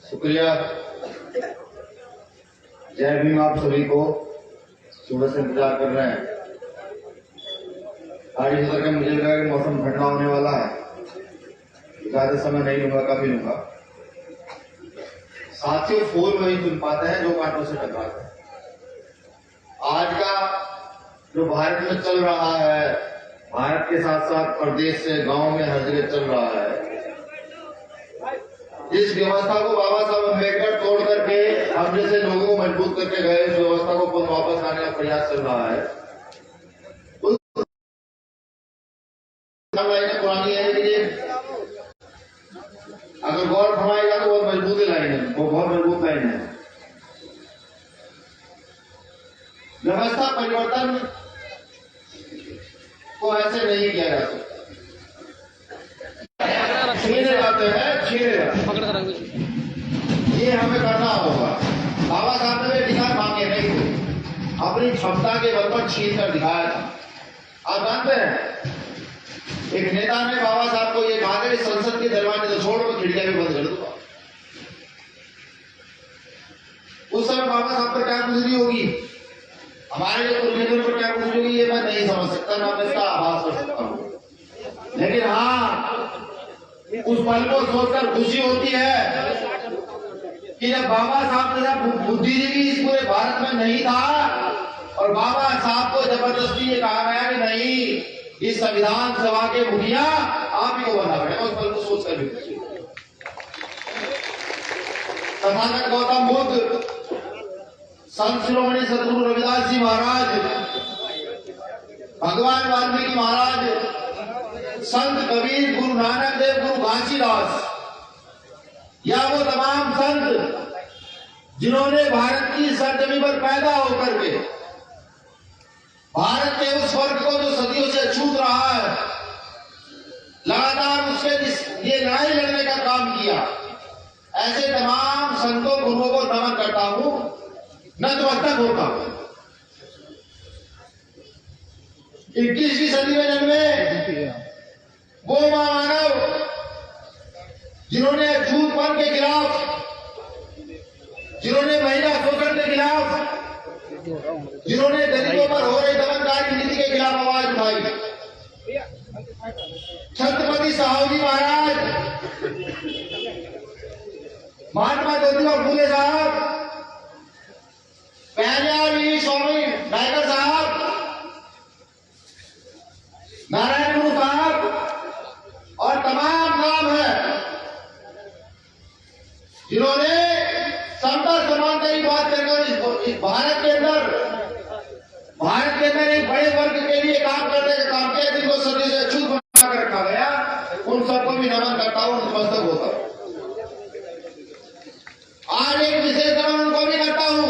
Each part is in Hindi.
शुक्रिया। जय भीम आप सभी को। सुबह से इंतजार कर रहे हैं। गाड़ी से करके मुझे लगा कि मौसम ठंडा होने वाला है, ज्यादा समय नहीं लूंगा, कभी लूंगा। साथियों, फूल वही चुन पाते हैं जो कांटों से टकराते हैं। आज का जो भारत में चल रहा है, भारत के साथ साथ प्रदेश से गांव में हर जगह चल रहा है, इस व्यवस्था को बाबा साहब अम्बेडकर तोड़ करके हम जैसे लोगों को मजबूत करके गए, इस व्यवस्था को पुनः वापस लाने का प्रयास चल रहा है। पुरानी है, लेकिन अगर गौर फरमाएगा तो बहुत मजबूत लाइन है, वो बहुत मजबूत लाइन है। व्यवस्था परिवर्तन को ऐसे नहीं किया जा सकता। छीने जाते हैं, ये हमें करना होगा। बाबा साहब ने अधिकार मांगे नहीं थे, अपनी क्षमता के बल पर छीन कर दिखाया था। आप जानते हैं, एक नेता ने बाबा साहब को ये कहा कि संसद के दरवाजे तो छोड़ और खिड़कियां भी बंद कर दूंगा। उस समय बाबा साहब पर क्या गुजरी होगी, हमारे जो कुलनेताओं पर क्या गुजरी होगी, ये मैं नहीं समझ सकता, ना मैं इसका आभास कर सकता हूं। लेकिन हाँ, उस पल को सोचकर खुशी होती है कि जब बाबा साहब जैसा बुद्धिजीवी इस पूरे भारत में नहीं था और बाबा साहब को जबरदस्ती ये कहा गया कि नहीं, इस संविधान सभा के मुखिया आप ही को बनना पड़ेगा, उस पल को सोचकर भी खुशी। तथागत गौतम बुद्ध, संत शिरोमणि सदगुरु रविदास जी महाराज, भगवान वाल्मीकि महाराज, संत कबीर, गुरु नानक देव, गुरु घासीदास, या वो तमाम संत जिन्होंने भारत की सरजमी पर पैदा होकर के भारत के उस वर्ग को जो सदियों से छूट रहा है, लगातार उसके ये लड़ाई लड़ने का काम किया, ऐसे तमाम संतों गुरुओं को नमन करता हूं, नतमस्तक होता हूं। 21वीं सदी में जन्मे वो मानव जिन्होंने झूठपन के खिलाफ, जिन्होंने महिला शोषण के खिलाफ, जिन्होंने गरीबों पर हो रही दमनकारी नीति के खिलाफ आवाज उठाई, छत्रपति साहू जी महाराज, महात्मा ज्योतिबा फूले साहब, पहले स्वामी नायकर साहब, नारायण गुरु साहब और तमाम नाम है जिन्होंने समता समानता की बात करके इस भारत के अंदर एक बड़े वर्ग के लिए काम करने का काम किया, जिनको सदी से अछूत बना कर रखा गया, उन सबको भी नमन करता हूं, नतमस्तक होता हूं। आज एक विशेष नमन उनको भी करता हूं,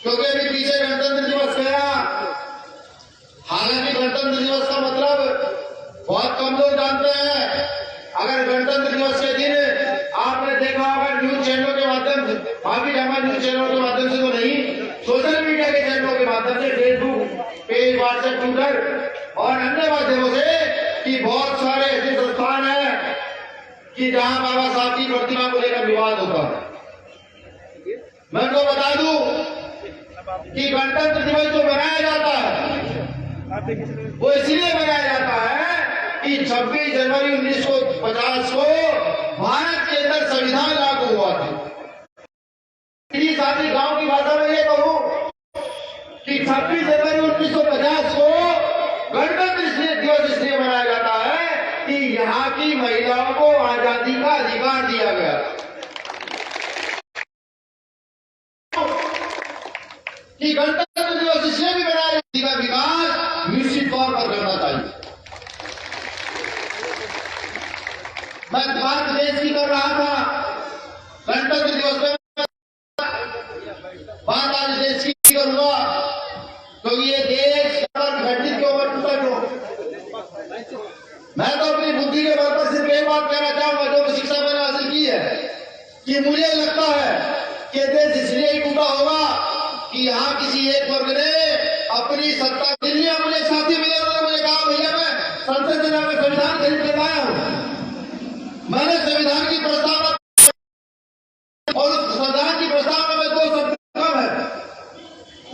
क्योंकि अभी पीछे गणतंत्र दिवस गया। हालांकि गणतंत्र दिवस का मतलब बहुत कम लोग जानते हैं। अगर गणतंत्र दिवस के दिन आपने देखा होगा न्यूज चैनलों के माध्यम से, बाकी जमा न्यूज चैनलों के माध्यम से तो नहीं, सोशल मीडिया के चैनलों के माध्यम से, फेसबुक पेज, व्हाट्सएप, ट्विटर और अन्य माध्यमों से, कि बहुत सारे ऐसे संस्थान हैं कि जहां बाबा साहब की प्रतिमा को लेकर विवाद होता है। मैं तो बता दूं कि गणतंत्र दिवस जो मनाया जाता है वो इसलिए मनाया जाता है कि 26 जनवरी 1950 को भारत के अंदर संविधान लागू हुआ था। साथी गांव की भाषा में ये कहूं कि 26 जनवरी 1950 को गणतंत्र दिवस इसलिए मनाया जाता है कि यहाँ की महिलाओं को आजादी का अधिकार दिया गया, कि गणतंत्र दिवस इसलिए भी मनाया जाता है, विकास निश्चित तौर पर करना चाहिए। मैं बात देश की कर रहा था, गणतंत्र दिवस में बात आज देश की करूंगा, क्योंकि ये देश घटित के ऊपर टूटा। मैं तो अपनी बुद्धि के बल पर सिर्फ एक बात कहना चाहूंगा, जो शिक्षा मैंने हासिल की है, कि मुझे लगता है कि देश इसलिए ही टूटा होगा कि यहाँ किसी एक वर्ग ने अपनी सत्ता के लिए, मुझे साथी मिले, उन्होंने मुझे कहा भैया मैं संसद में संविधान खरीद के लाया हूं, मैंने संविधान की प्रस्तावना और उस संविधान की प्रस्तावना में 2 शब्द कम है।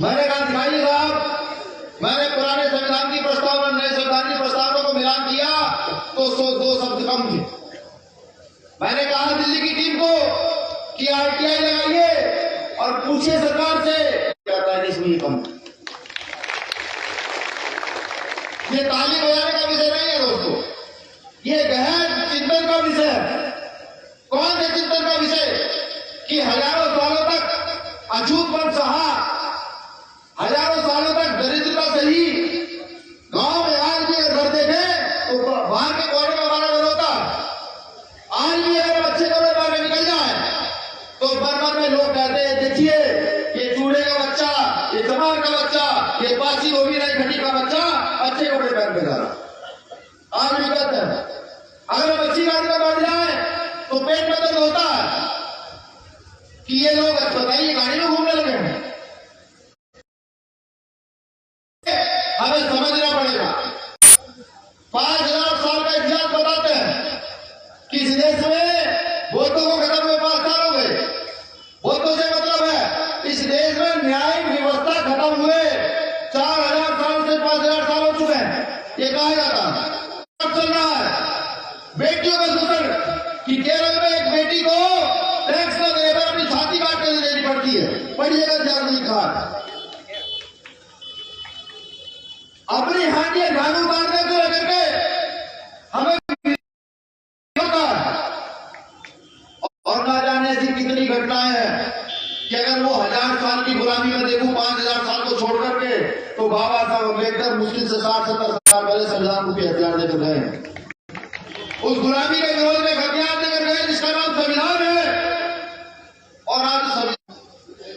मैंने कहा दिखाइए साहब, मैंने पुराने संविधान की प्रस्तावना नए संविधान की प्रस्तावना को मिलान किया तो 2 शब्द कम थे। मैंने कहा दिल्ली की टीम को कि आरटीआई लगाइए और पूछिए सरकार से क्या था इसमें ये कम। ये ताली बजाने का विषय नहीं है दोस्तों, ये गहन चिंतन का विषय है। कौन से चिंतन का विषय कि हजारों सालों तक अछूतपन सहा, हजारों सालों तक दरिद्रता सही, गांव में आज भी अगर घर देखे तो बाहर के कोने में हमारा घर होता। आज भी अगर बच्चे को बाहर निकल जाए तो बर्मा में लोग कहते हैं देखिए ये चूड़े का बच्चा, ये चमार का बच्चा, ये बासी गोभी नहीं खटी का बच्चा अच्छे कपड़े पहन के जा रहा। आज भी कहते हैं अगर बच्ची गाड़ी में बैठ जाए तो पेट में दर्द होता है कि ये लोग बताइए गाड़ी में घूमने लगे हैं। हमें समझना पड़ेगा। 5000 साल का इतिहास बताते हैं कि इस देश में बौद्धों को खत्म हुए 5 साल हो गए। बौद्धों से मतलब है इस देश में न्यायिक व्यवस्था खत्म हुए 4000 साल से 5000 साल हो चुके हैं। ये कहा जाता है चल रहा है बेटियों का शोषण, कि केरल में एक बेटी को टैक्स न देने पर अपनी छाती काट कर देनी पड़ती है। पढ़िएगा ध्यान लिखा अपनी हाथियां झाड़ू मारने को लेकर के हमें होता है। और ना जाने ऐसी कितनी घटनाएं हैं कि अगर वो 1000 साल की गुलामी में देखूं 5000 साल को छोड़ करके तो बाबा साहब अम्बेडकर मुश्किल से 60-70 साल पहले संविधान रूपी हथियार लेकर गए। उस गुलामी के विरोध में हथियार लेकर गए जिसका नाम संविधान है। और आज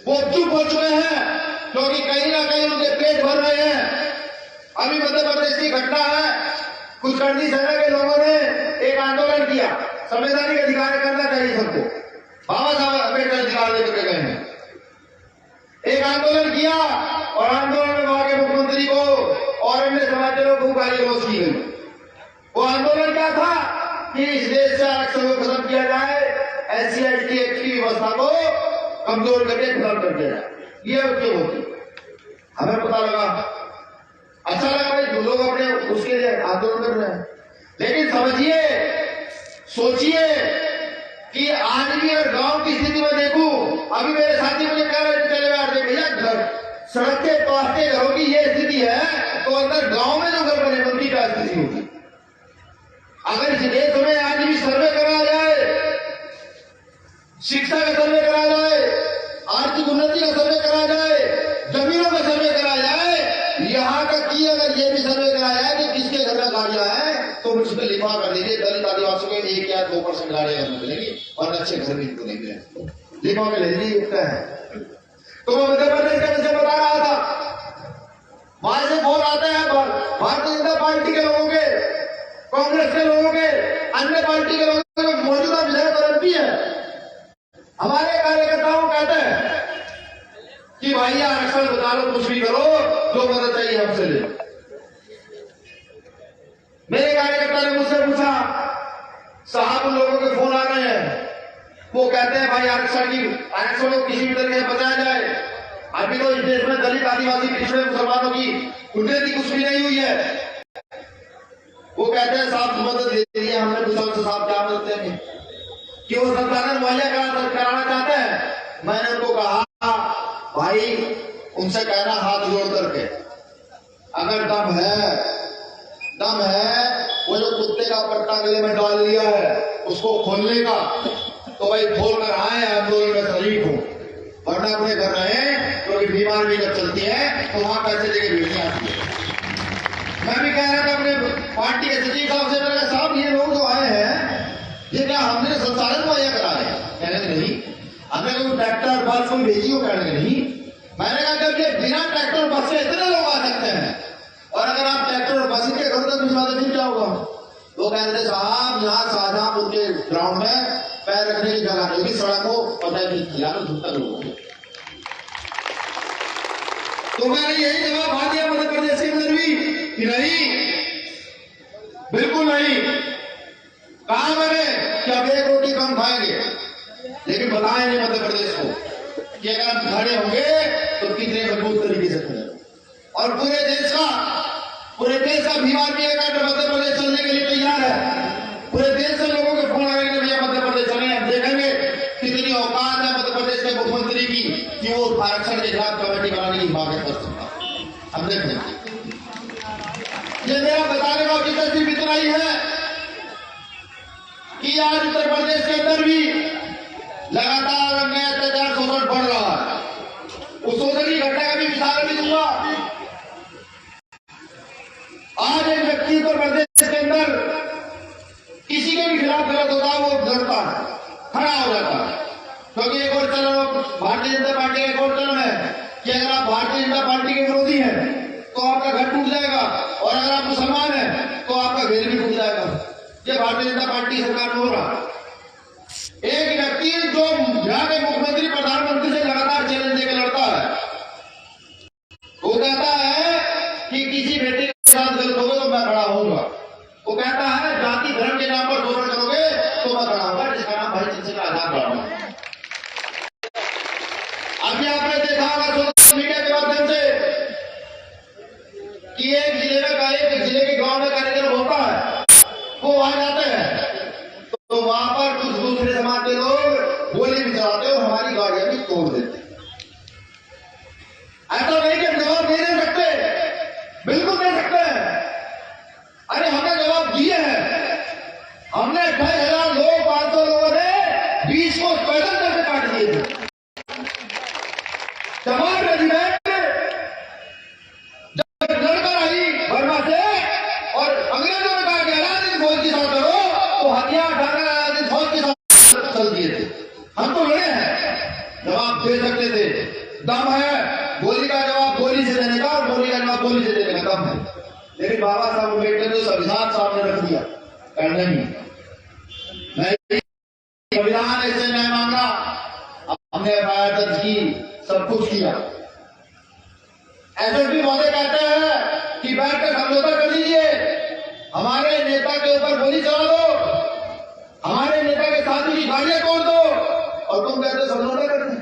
वो चुप हो चुके हैं क्योंकि कहीं ना कहीं उनके पेट भर रहे हैं। अभी मध्य प्रदेश की घटना है, कुछ कर्णी सेना के लोगों ने एक आंदोलन किया, संवैधानिक अधिकार करना चाहिए सबको, बाबा साहब अम्बेडकर अधिकार लेकर गए हैं। एक आंदोलन किया और आंदोलन में वहां के मुख्यमंत्री को और अन्य समाज के लोगों को गाली गलौज की गई। वो आंदोलन क्या था कि इस देश से आरक्षण को खत्म किया जाए, SC/ST एक्ट की व्यवस्था को कमजोर करके खत्म कर दिया जाए। ये उद्योग होती। हमें पता लगा, अच्छा लगा भाई लोग अपने उसके लिए आंदोलन कर रहे हैं, लेकिन समझिए सोचिए कि आज भी अगर गांव की स्थिति में देखूं, अभी मेरे साथी मुझे कह रहे चले बैठ गए भैया घर सड़क के पास के घरों की ये स्थिति है तो अंदर गांव में जो घर बने उनकी क्या स्थिति होगी। अगर इस देश में आज भी सर्वे कराया जाए, शिक्षा का सर्वे कराया जाए, आर्थिक उन्नति का सर्वे कराया जाए, जमीनों का सर्वे कराया जाए, यहाँ तक कि अगर ये भी सर्वे कराया जाए कि किसके घर में गाड़ियां हैं तो मुझे लिखा कर दीजिए दलित आदिवासियों को 1 या 2% गाड़ियां घर में मिलेगी और अच्छे घर भी इनको नहीं मिलेंगे, लिखा के ले लीजिए है। तो मैं मध्य प्रदेश का विषय बता रहा था, वहां से फोन आता है भारतीय जनता पार्टी के लोगों के, कांग्रेस के लोगों के, अन्य पार्टी के लोगों के, मौजूदा विधायक और MP है, हमारे कार्यकर्ताओं कहते हैं कि भाई आरक्षण बता लो, कुछ भी करो, जो मदद चाहिए हमसे ले। मेरे कार्यकर्ता ने मुझसे पूछा साहब उन लोगों के फोन आ रहे हैं, वो कहते हैं भाई आरक्षण को किसी भी तरीके से बचाया जाए। अभी तो इस देश में दलित आदिवासी पिछड़े मुसलमानों की उन्नति कुछ भी नहीं हुई है। वो कहते हैं साहब मदद दे दी है, हमने पूछा उनसे साहब क्या मदद देंगे कि वो संसाधन मुहैया कराना चाहते हैं। मैंने उनको कहा भाई उनसे कहना हाथ जोड़ करके अगर दम है वो जो कुत्ते का पट्टा गले में डाल लिया है उसको खोलने का, तो भाई खोल कर आए, आंदोलन में शरीक हो, वरना अपने घर रहे क्योंकि बीमार भी जब चलती है तो वहां पैसे देके भेजनी आती है। मैं भी कह रहा था अपने पार्टी के सचिव साहब से, मैंने साहब ये लोग जो आए हैं ये क्या हमने संसाधन मुहैया कराए? कहने के नहीं। हमने कोई ट्रैक्टर बस कोई भेजी हो? कहने के नहीं। मैंने कहा जब ये बिना ट्रैक्टर बस से इतने लोग आ सकते हैं और अगर आप ट्रैक्टर और बस के घर तक भिजवा दें क्या होगा? वो कहते थे साहब यहाँ शाहजहांपुर के ग्राउंड में पैर रखने की जगह नहीं, सड़क को पता नहीं किया लोगों को। तो मैंने यही जवाब आ दिया मध्य प्रदेश के अंदर भी कि नहीं, बिल्कुल नहीं। कहा मैंने कि अब एक रोटी कम खाएंगे, लेकिन बताए नहीं मध्य प्रदेश को कि अगर हम खड़े होंगे तो कितने मजबूत तरीके से खड़े। और पूरे देश का भीवार भी अगर मध्य प्रदेश चलने के लिए तैयार है। पूरे देश से लोगों के फोन आएंगे भैया मध्य प्रदेश चले, हम देखेंगे कितनी औकात है मध्य प्रदेश के मुख्यमंत्री की कि वो आरक्षण के खिलाफ कमेटी बनाने की मांग कर सकता। हम देखेंगे। ये मेरा बताने का उद्देश्य सिर्फ इतना ही है कि आज उत्तर प्रदेश के अंदर भी लगातार अन्याय अत्याचार शोषण बढ़ रहा है। उस शोषण की घटना का भी विचार भी दूंगा। आज एक व्यक्ति उत्तर प्रदेश के अंदर किसी के भी खिलाफ गलत होता है, वो लड़ता है, खड़ा हो जाता है। क्योंकि एक और चलन भारतीय जनता पार्टी का एक और चलन है कि अगर आप भारतीय जनता पार्टी के विरोधी हैं तो आपका घर टूट जाएगा, और अगर आप मुसलमान हैं तो आपका घर भी टूट जाएगा। ये भारतीय जनता पार्टी सरकार में हो रहा। एक व्यक्ति जो यहाँ के मुख्यमंत्री प्रधानमंत्री से लगातार चैलेंज देकर लड़ता है, वो कहता है कि किसी बेटे के साथ गलत होगा तो मैं खड़ा होऊंगा। वो कहता है जाति धर्म के नाम पर शोषण करोगे तो मैं खड़ा होगा, जिसका नाम भाई जिनसे का आधार बढ़ाऊंगा। अभी आपने देखा होगा सोशल मीडिया के माध्यम से कि एक जिले के गांव में कार्यक्रम होता है, वो वहां जाते हैं तो वहां पर कुछ दूसरे समाज के लोग गोली भी चलाते और हमारी गाड़ियां भी तोड़ देते। ऐसा नहीं कि हम जवाब नहीं दे सकते, बिल्कुल दे सकते हैं। अरे हमने जवाब दिए हैं। हमने 28,000 लोग 500 लोगों ने 20 को पैदल करके काट दिए थे। जवान रेजिमेंट जब लड़कर आई बर्मा से और अंग्रेजों ने कहा कि अलादीन फौज के साथ लड़ो, तो हथियार उठाकर अलादीन फौज के साथ चल दिए थे। हम तो लड़े हैं, जवाब दे सकते थे, दम है। गोली का जवाब गोली से देने का और गोली का जवाब गोली से देने का दम है। लेकिन बाबा साहब अम्बेडकर ने संविधान सामने रख दिया, करना नहीं, संविधान ऐसे नहीं मांगा। हमने एफआईआर दर्ज की, सब कुछ किया। एसएसपी महोदय कहते हैं कि बैठकर समझौता कर लीजिए, हमारे नेता के ऊपर गोली चला दो, हमारे नेता के साथी की गाड़ियां तोड़ दो, और तुम कहते समझौता करते।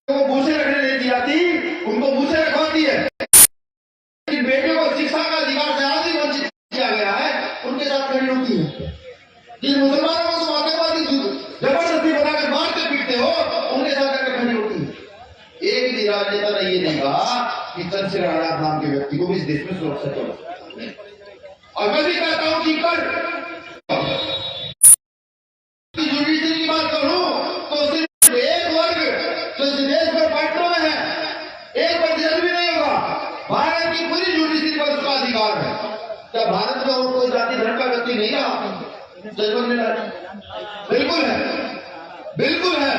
वो भूसे रखने नहीं दी जाती, उनको भूसे रखवाती है। लेकिन बेटियों को शिक्षा का अधिकार से आज ही वंचित किया गया है, उनके साथ खड़ी होती है। जिन मुसलमानों को तुम आतंकवादी जबरदस्ती बनाकर मारते पीटते हो, उनके साथ आकर खड़ी होती है। एक भी राजनेता ने ये नहीं कहा कि चंद्रशेखर आजाद नाम के व्यक्ति को भी इस देश में सुरक्षा करो। और मैं भी कहता हूं कि जुडिशरी की बात करूं तो सिर्फ एक वर्ग जो इस देश में पार्टियों में है, 1% भी नहीं होगा। भारत की पूरी जुडिशरी पर उसका अधिकार है। क्या भारत में और कोई जाति धर्म का व्यक्ति नहीं रहा जजमेंट में? बिल्कुल है, बिल्कुल है।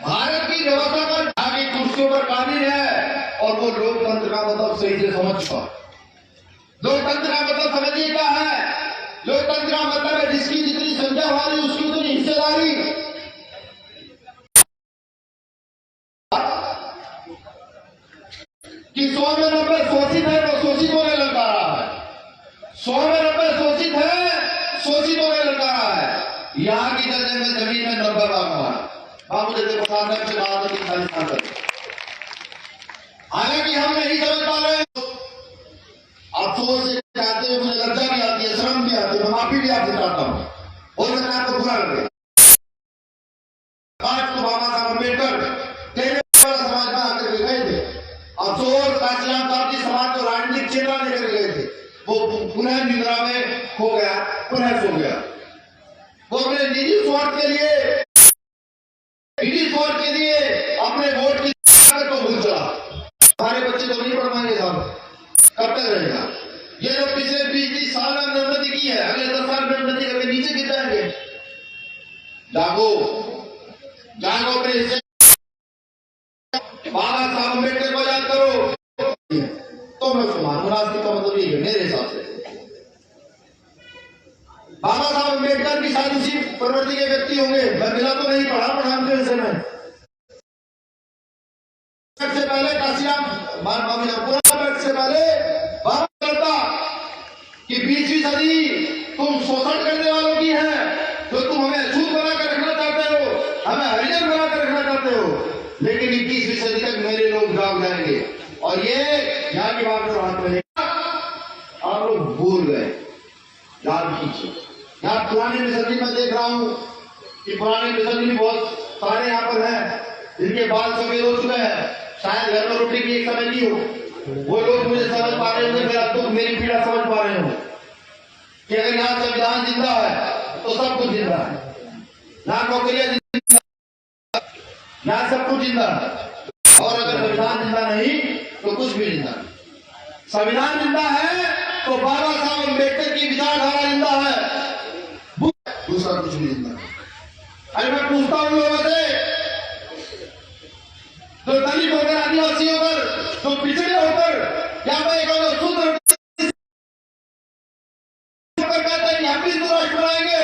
भारत की व्यवस्था पर आगे कुर्सियों पर काबिल है, और वो लोकतंत्र का मतलब सही से समझ चुका। लोकतंत्र का मतलब समझिए क्या है? लोकतंत्र का मतलब है जिसकी जितनी संख्या वाली उसकी उतनी हिस्सेदारी। कि 100 में 90 शोषित है तो शोषितों ने ललकारा है, 100 में 90 शोषित है, शोषितों ने ललकारा है। यहाँ की जगह में जमीन में नंबर मांगा बाबू जैसे प्रशासन से कहा था कि खालिस्तान कर। हालांकि हम नहीं समझ पा रहे, अफसोस से कहते हुए मुझे लज्जा भी आती है, शर्म भी आती है, मैं माफी भी आपसे चाहता हूँ। हो सकता है आपको बुरा लगे। आज तो बाबा साहब अम्बेडकर तेरे समाज में आकर के गए थे। अफसोस काशीराम साहब समाज को राजनीतिक चेतना लेकर गए थे, वो पुनः निद्रा में खो गया, पुनः सो गया। वो अपने निजी स्वार्थ के लिए अपने वोट की ताकत को भूल चला। हमारे बच्चे तो नहीं पढ़ पाएंगे साहब, कब तक रहेगा? ये जो पिछले 20-30 साल में उन्नति की है, अगले 10 साल में उन्नति करके नीचे गिर जाएंगे। जागो, जागो अपने हिस्से। बाबा साहब अम्बेडकर को याद करो तो मैं उसको मानू। राजनीति का मतलब ये है मेरे हिसाब से। बाबा साहब अम्बेडकर की शायद उसी प्रवृत्ति के व्यक्ति होंगे, मैं मिला तो नहीं, पढ़ा हमसे विषय में। से पहले काशीराम पुराना से पहले बाबा करता कि 20वीं सदी तुम शोषण करने वालों की है, तो तुम हमें अछूत बना कर रखना चाहते हो, हमें हरिजन बना कर रखना चाहते हो, लेकिन 21वीं सदी तक मेरे लोग जाग जाएंगे और ये यहाँ की बात को हाथ में आप लोग भूल गए। याद कीजिए, यहाँ पुरानी मिसली में देख रहा हूँ कि पुरानी मिसली बहुत सारे यहाँ पर हैं जिनके बाल सफेद हो चुके हैं, शायद घर में रोटी भी एक समय की हो, वो लोग मुझे समझ पा रहे होंगे, मेरा दुख मेरी पीड़ा समझ पा रहे हो कि अगर यहाँ संविधान जिंदा है तो सब कुछ जिंदा है, यहाँ नौकरियां जिंदा, यहाँ सब कुछ जिंदा है, और अगर संविधान जिंदा नहीं तो कुछ भी जिंदा नहीं। संविधान जिंदा है तो बाबा साहब अम्बेडकर की विचारधारा जिंदा है, दूसरा कुछ भी जिंदा नहीं। अरे मैं पूछता हूं लोगों से, जो दलित होकर, आदिवासी होकर, जो पिछड़े होकर, या मैं एक शूद्र हम हिंदू राष्ट्र बनाएंगे,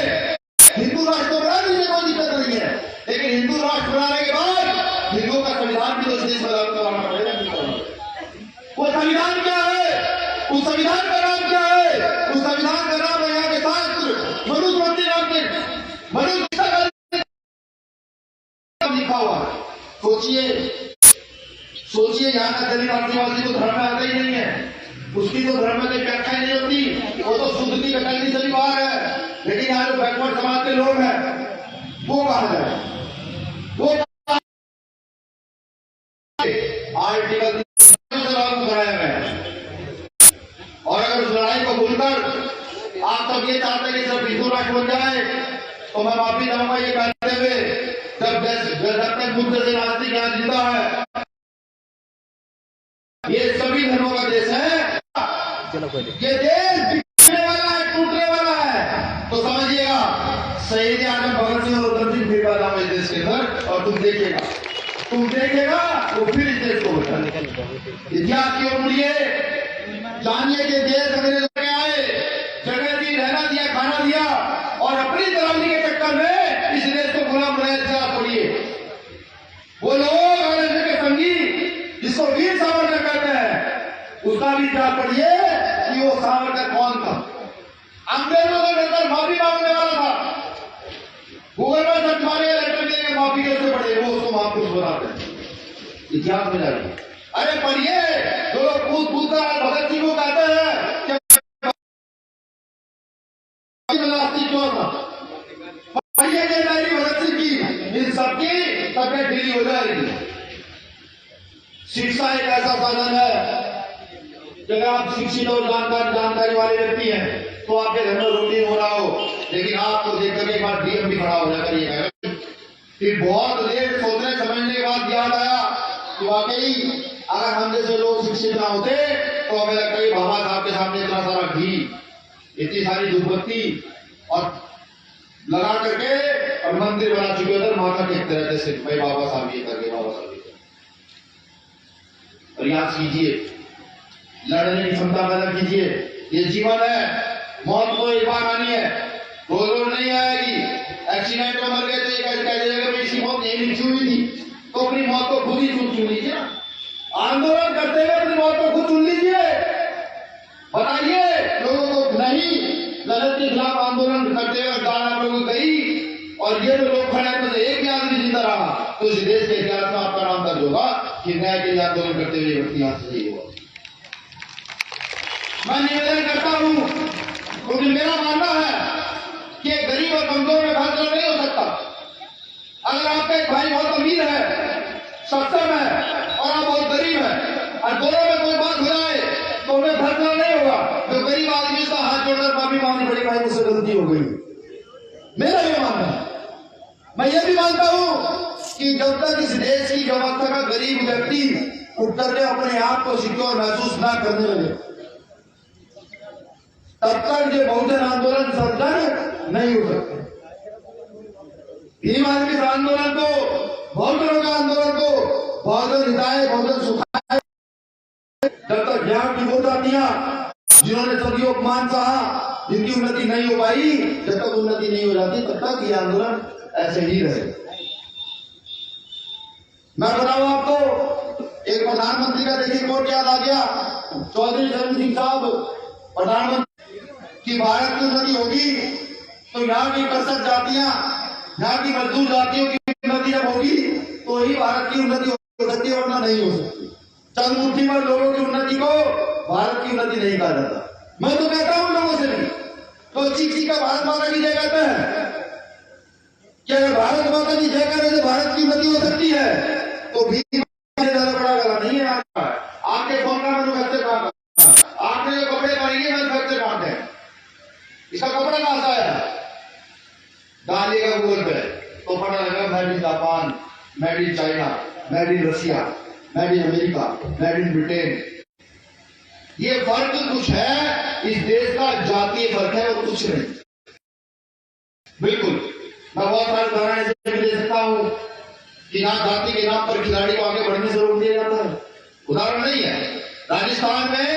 हिंदू राष्ट्र बना दीजिए, कोई दिक्कत नहीं है, लेकिन हिंदू राष्ट्र बनाने के बाद हिंदुओं का संविधान भी तो देश में लागू कराना पड़ेगा। वो संविधान क्या है? उस संविधान का नाम क्या है? उस संविधान का नाम है यहाँ के शास्त्र मनुस्मृति नाम के मनुष्य लिखा हुआ है। सोचिए यहाँ का दलित आदिवासी तो धर्म में आता ही नहीं है, उसकी तो धर्म में व्याख्या नहीं होती, वो तो शुद्ध की कटंगी से भी बाहर है, लेकिन यहाँ जो बैकवर्ड समाज के लोग हैं वो कहा जाए, वो आर्टिकल लागू कराया गया है। और अगर उस लड़ाई को भूलकर आप सब ये चाहते हैं कि सब हिंदू राष्ट्र बन जाए, तो मैं माफी चाहूंगा ये कहते हुए, जब तक बुद्ध से नास्तिक यहाँ जिंदा है, ये सभी धर्मों का देश है, ये देश बिखरने वाला है, टूटने वाला है, तो समझिएगा शहीद आजम भगत सिंह और उधम सिंह फिर पैदा हुए देश के अंदर, और तुम देखेगा वो फिर इस देश को बचा। इतिहास की ओर मुड़िए, जानिए कि देश अंग्रेज के आए, जगह दी, रहना दिया, खाना दिया, और अपनी दलाली के चक्कर में इस देश को गुलाम बनाया। इतिहास पढ़िए, वो लोग अंग्रेज के संगी जिसको वीर सावरकर कहते हैं, उसका भी इतिहास पढ़िए कि वो सावरकर कौन था। अंग्रेजों से डरकर माफी मांगने वाला था, गूगल में सर्च मारिए, लेटर देंगे माफी कैसे पढ़े, वो उसको वहां कुछ बताते हैं, इतिहास में जाइए। अरे पढ़िए, जो लोग कूद कर भगत सिंह को कहते हैं क्यों था, पढ़िए डायरी भगत सिंह की, इन सबकी तबियत ढीली हो जाएगी। शिक्षा एक ऐसा साधन है, अगर आप शिक्षित और जानकारी वाले व्यक्ति हैं तो आपके घर में रोटी हो रहा हो, लेकिन आपको देखकर एक बार डीएम भी खड़ा हो जाकर फिर बहुत देर सोचने समझने के बाद याद आया कि वाकई अगर हम जैसे लोग शिक्षित ना होते तो हमें लगता है बाबा साहब के सामने इतना सारा घी, इतनी सारी धूपबत्ती और लगा करके और मंदिर बना चुके उधर माता टेकते रहते सिर्फ, भाई बाबा साहब ये करके, बाबा साहब ये करके। प्रयास कीजिए, लड़ने की क्षमता पैदा कीजिए, ये जीवन है, मौत तो एक बार आनी है, रोज नहीं आएगी। एक्सीडेंट में मर गए तो एक कह देगा भाई इसकी मौत यही लिखी हुई थी, तो अपनी मौत को खुद ही चुन लीजिए। आंदोलन करते हुए अपनी मौत को खुद चुन लीजिए, बताइए लोगों को नहीं, गलत के खिलाफ आंदोलन करते हुए आप लोगों को गई, और ये जो लोग खड़े हैं तो एक भी आदमी जिंदा रहा तो इस देश के इतिहास में आपका नाम दर्ज होगा कि न्याय के लिए आंदोलन करते हुए व्यक्ति यहां से सही हुआ। मैं निवेदन करता हूं, क्योंकि मेरा मानना है कि गरीब और कमजोर में फैसला नहीं हो सकता। अगर आपका एक भाई बहुत अमीर है, सक्षम है, और आप बहुत गरीब है, और दोनों में कोई बात हो जाए तो उन्हें फैसला नहीं होगा। तो गरीब आदमी का हाथ जोड़कर माफी मांगनी पड़ेगी, भाई मुझसे गलती हो गई, मेरा ये मानना है। मैं ये भी मानता हूं कि जब तक इस देश की व्यवस्था का गरीब व्यक्ति उठ करके अपने आप को सिक्योर महसूस ना करने लगे, तब तक ये बहुजन आंदोलन सफल नहीं हो सकते। भीम आदमी का आंदोलन को, बहुजनों का आंदोलन को बहुजन हिताए, बहुजन सुखाए, जब तक ज्ञान की वो जातियां जिन्होंने सदियों अपमान सहा, जिनकी उन्नति नहीं हो पाई, जब तक उन्नति नहीं हो जाती तब तक ये आंदोलन ऐसे ही रहे। मैं बताऊं आपको, एक प्रधानमंत्री का देखिए कोट याद आ गया, चौधरी चरण सिंह साहब प्रधानमंत्री की भारत की उन्नति होगी तो यहाँ की कृषक जातियां, यहाँ की मजदूर जातियों की उन्नति जब होगी तो ही भारत की उन्नति हो सकती है, वरना नहीं हो सकती। चंद मुट्ठी भर लोगों की उन्नति को भारत की उन्नति नहीं कहा जाता। मैं तो कहता हूं लोगों से भी, तो चीख का भारत माता की जय कहते हैं कि अगर भारत माता की जय करने से भारत की उन्नति हो सकती है तो भी ज्यादा बड़ा गला नहीं है। आपके फोन का मैन्युफैक्चर कहां का, आपने जो कपड़े पहनेंगे मैन्युफैक्चर कहां का है, इसका कपड़ा कहां से आया, डालिएगा गूगल पे तो पता लगेगा made in Japan, made in China, made in Russia, made in America, made in Britain. ये फर्क कुछ है, इस देश का जातीय फर्क है और कुछ नहीं। बिल्कुल मैं बहुत सारे उदाहरण दे सकता हूं कि ना जाति के नाम पर खिलाड़ी को आगे बढ़ने से रोक दिया जाता है। उदाहरण नहीं है, राजस्थान में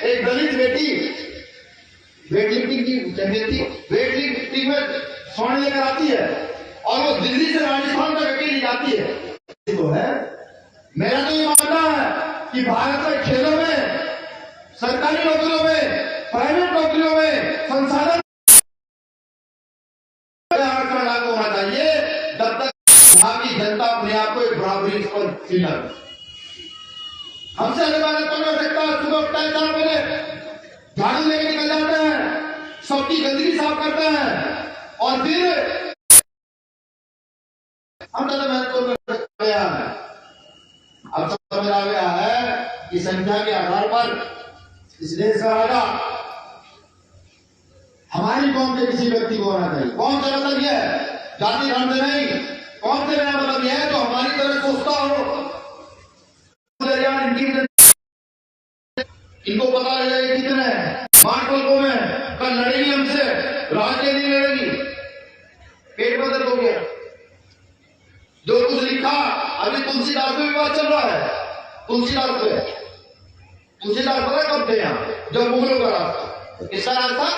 एक दलित बेटी वेटलिफ्टिंग की चैंपियन वेटलिफ्टिंग में स्वर्ण लेकर आती है और वो दिल्ली से राजस्थान तक अकेली जाती है। तो है, मेरा तो ये मानना है कि भारत के खेलों में, सरकारी नौकरियों में, प्राइवेट नौकरियों में संसाधन लागू होना चाहिए जब तक वहां की जनता अपने आप को एक बराबरी पर फील न करे। हमसे अलग बात तो नहीं हो सकता। सुबह उठता है 4 बजे, झाड़ू लेके निकल जाते हैं, सबकी गंदगी साफ करते हैं और फिर हम ज्यादा महत्वपूर्ण गया है। अब समझ आ गया है कि संख्या के आधार पर इस देश का राजा हमारी कौम के किसी व्यक्ति को होना चाहिए। कौन सा मतलब यह है, जाति धर्म से नहीं, कौन से मेरा मतलब यह है जो हमारी तरह सोचता हो। इनको पता है कितने मार्को में कल लड़ेगी हमसे, राज्य नहीं लड़ेगी, पेट में दर्द हो गया। जो कुछ लिखा, अभी तुलसीदास पे विवाद चल रहा है, तुलसीदास पता कब थे यहाँ, जब मुगलों का राज, किसका राज था।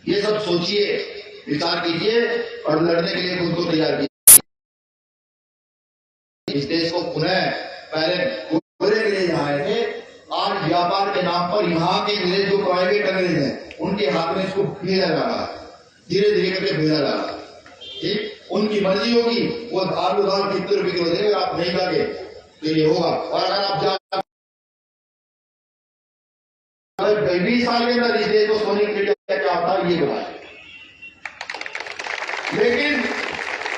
ये सब सोचिए, विचार कीजिए और लड़ने के लिए खुद को तैयार कीजिए। इस देश को पुनः पहले गोरे के लिए आए थे, आज व्यापार के नाम पर यहाँ के अंग्रेज जो प्राइवेट अंग्रेज हैं उनके हाथ में इसको भेजा जा रहा है, धीरे धीरे करके भेजा जा रहा है। ठीक, उनकी मर्जी होगी, वो आलू दाल कितने रुपए किलो देंगे, आप नहीं लागे तो ये होगा। और अगर आप 20 साल के अंदर इस देश को सोने के लिए क्या होता है ये बताए। लेकिन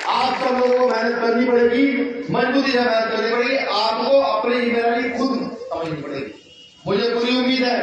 आप सब लोगों को मेहनत करनी पड़ेगी, मजबूती से मेहनत करनी पड़ेगी, आपको अपनी जिम्मेदारी खुद समझनी पड़ेगी। मुझे पूरी उम्मीद है